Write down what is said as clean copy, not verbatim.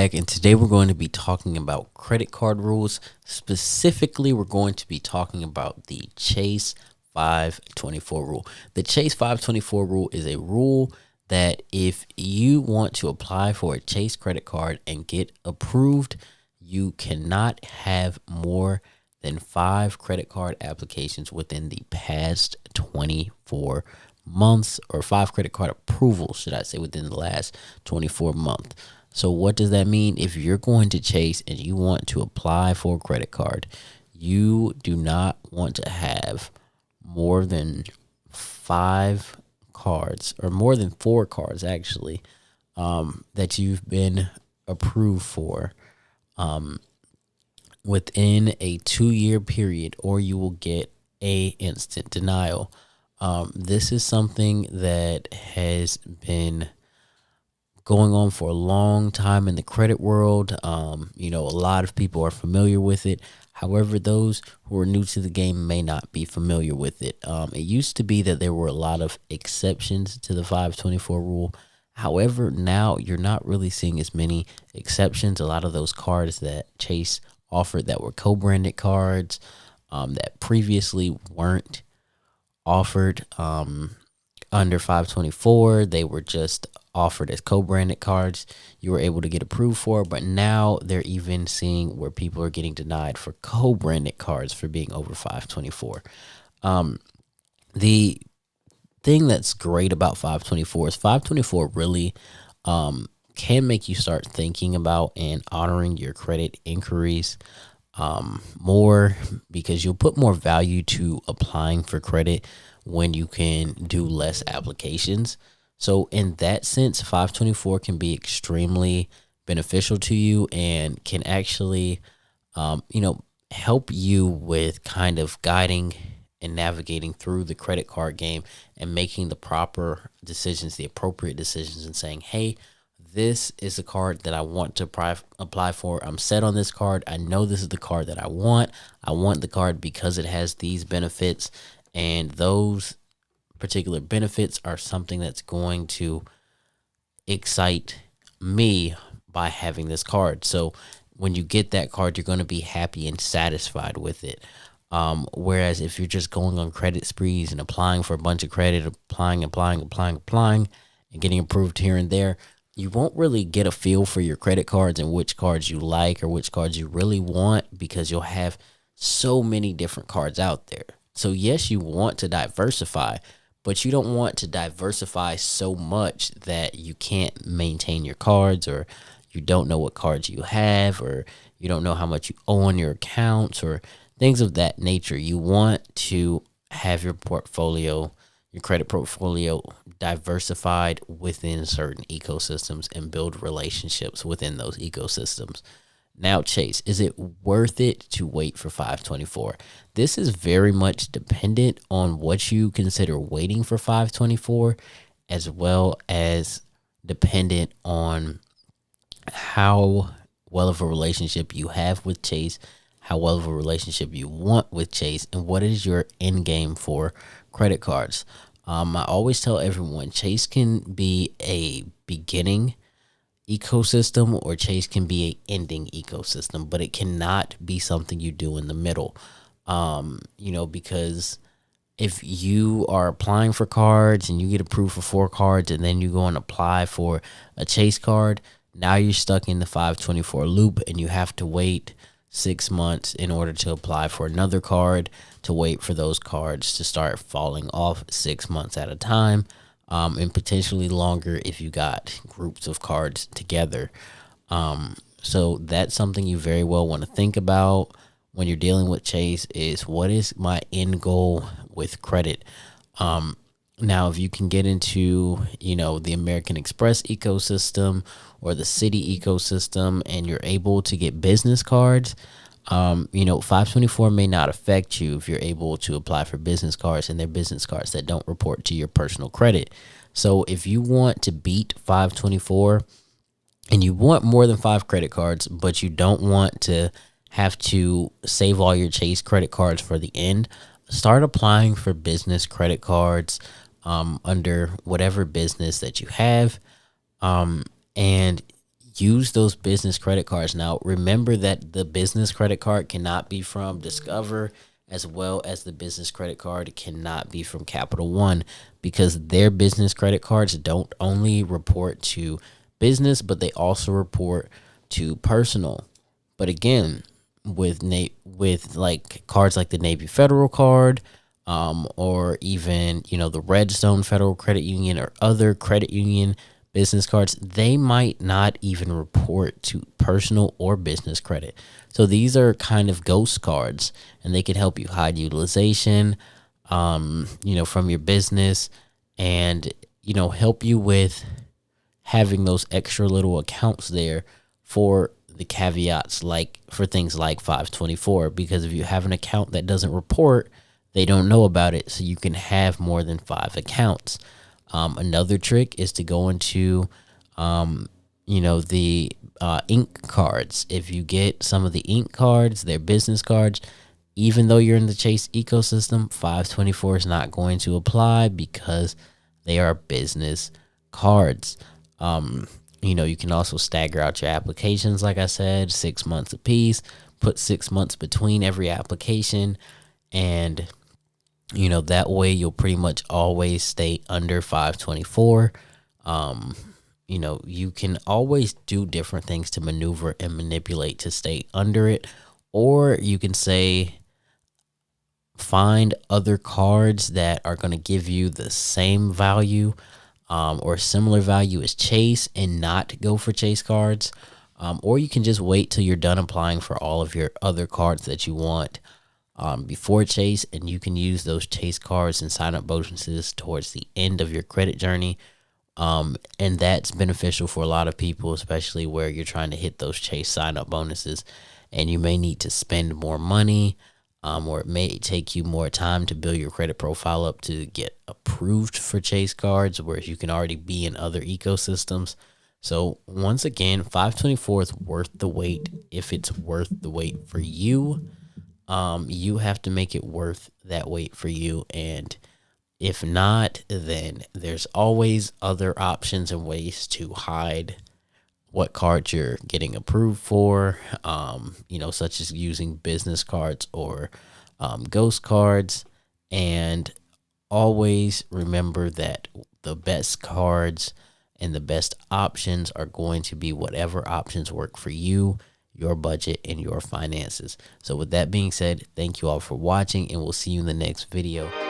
back, and today we're going to be talking about credit card rules. Specifically, we're going to be talking about the Chase 524 rule. The Chase 524 rule is a rule that if you want to apply for a Chase credit card and get approved, you cannot have more than 5 credit card applications within the past 24 months, or 5 credit card approvals, should I say, within the last 24 months. So what does that mean? If you're going to Chase and you want to apply for a credit card, you do not want to have more than 5 cards, or more than 4 cards actually, that you've been approved for within a 2-year period, or you will get a instant denial. This is something that has been going on for a long time in the credit world. A lot of people are familiar with it. However, those who are new to the game may not be familiar with it. It used to be that there were a lot of exceptions to the 524 rule. However, now you're not really seeing as many exceptions. A lot of those cards that Chase offered that were co-branded cards, that previously weren't offered under 524, they were just offered as co-branded cards you were able to get approved for. But now they're even seeing where people are getting denied for co-branded cards for being over 524. The thing that's great about 524 is 524 really can make you start thinking about and honoring your credit inquiries more, because you'll put more value to applying for credit when you can do less applications. So in that sense, 524 can be extremely beneficial to you and can actually, help you with kind of guiding and navigating through the credit card game and making the proper decisions, the appropriate decisions, and saying, hey, this is the card that I want to apply for. I'm set on this card. I know this is the card that I want. I want the card because it has these benefits, and those particular benefits are something that's going to excite me by having this card. So when you get that card, you're going to be happy and satisfied with it. Whereas if you're just going on credit sprees and applying for a bunch of credit, applying, and getting approved here and there, you won't really get a feel for your credit cards and which cards you like or which cards you really want, because you'll have so many different cards out there. So yes, you want to diversify, but you don't want to diversify so much that you can't maintain your cards, or you don't know what cards you have, or you don't know how much you owe on your accounts, or things of that nature. You want to have your portfolio, your credit portfolio, diversified within certain ecosystems and build relationships within those ecosystems. Now, Chase, is it worth it to wait for 524? This is very much dependent on what you consider waiting for 524, as well as dependent on how well of a relationship you have with Chase, how well of a relationship you want with Chase, and what is your end game for credit cards. I always tell everyone Chase can be a beginning ecosystem, or Chase can be a ending ecosystem, but it cannot be something you do in the middle. Because if you are applying for cards and you get approved for 4 cards, and then you go and apply for a Chase card, now you're stuck in the 524 loop, and you have to wait 6 months in order to apply for another card, to wait for those cards to start falling off 6 months at a time, and potentially longer if you got groups of cards together. So that's something you very well want to think about when you're dealing with Chase, is what is my end goal with credit? Now, if you can get into, the American Express ecosystem or the Citi ecosystem, and you're able to get business cards, 524 may not affect you if you're able to apply for business cards, and they're business cards that don't report to your personal credit. So if you want to beat 524 and you want more than 5 credit cards, but you don't want to have to save all your Chase credit cards for the end, start applying for business credit cards under whatever business that you have. And use those business credit cards. Now, remember that the business credit card cannot be from Discover, as well as the business credit card cannot be from Capital One, because their business credit cards don't only report to business, but they also report to personal. But again, with like cards like the Navy Federal card, or even the Redstone Federal Credit Union or other credit union business cards, they might not even report to personal or business credit. So these are kind of ghost cards, and they can help you hide utilization, from your business, and help you with having those extra little accounts there for the caveats, like for things like 524, because if you have an account that doesn't report, they don't know about it, so you can have more than 5 accounts. Another trick is to go into, the ink cards. If you get some of the ink cards, they're business cards, even though you're in the Chase ecosystem, 524 is not going to apply because they are business cards. You can also stagger out your applications, like I said, 6 months apiece, put 6 months between every application, and that way you'll pretty much always stay under 524. You can always do different things to maneuver and manipulate to stay under it, or you can say find other cards that are going to give you the same value, or similar value as Chase, and not go for Chase cards. Or you can just wait till you're done applying for all of your other cards that you want before Chase, and you can use those Chase cards and sign up bonuses towards the end of your credit journey. And that's beneficial for a lot of people, especially where you're trying to hit those Chase sign up bonuses, and you may need to spend more money, or it may take you more time to build your credit profile up to get approved for Chase cards, whereas you can already be in other ecosystems. So once again, 524 is worth the wait. If it's worth the wait for you, you have to make it worth that wait for you. And if not, then there's always other options and ways to hide what cards you're getting approved for, such as using business cards or ghost cards. And always remember that the best cards and the best options are going to be whatever options work for you, your budget, and your finances. So with that being said, thank you all for watching, and we'll see you in the next video.